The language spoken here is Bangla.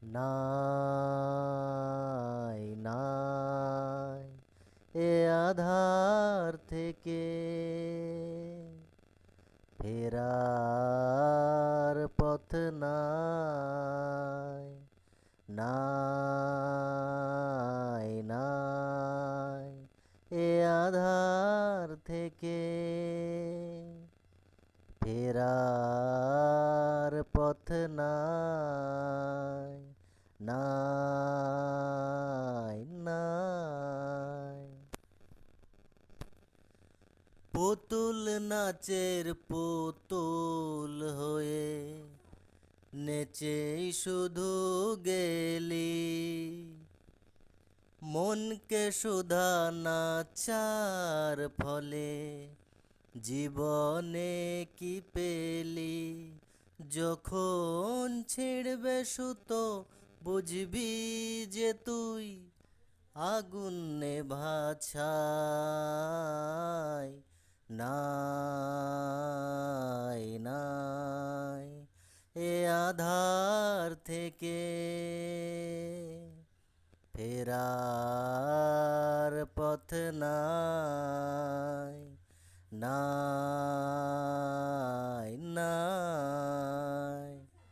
নাই নাই এ আধার থেকে ফেরার পথ নাই নাই নাই এ আধার থেকে ফেরার পথ নাই নাই নাই পুতুল নাচের পুতুল হয়ে নেচেই শুধু গেলি মনকে সুধা নাচার ফলে জীবনে কি পেলি যখন ছিড়বে সুতো বুঝবি যে তুই আগুন নেভাছাই নাই নাই এ আধার থেকে ফেরার পথ নাই নাই নাই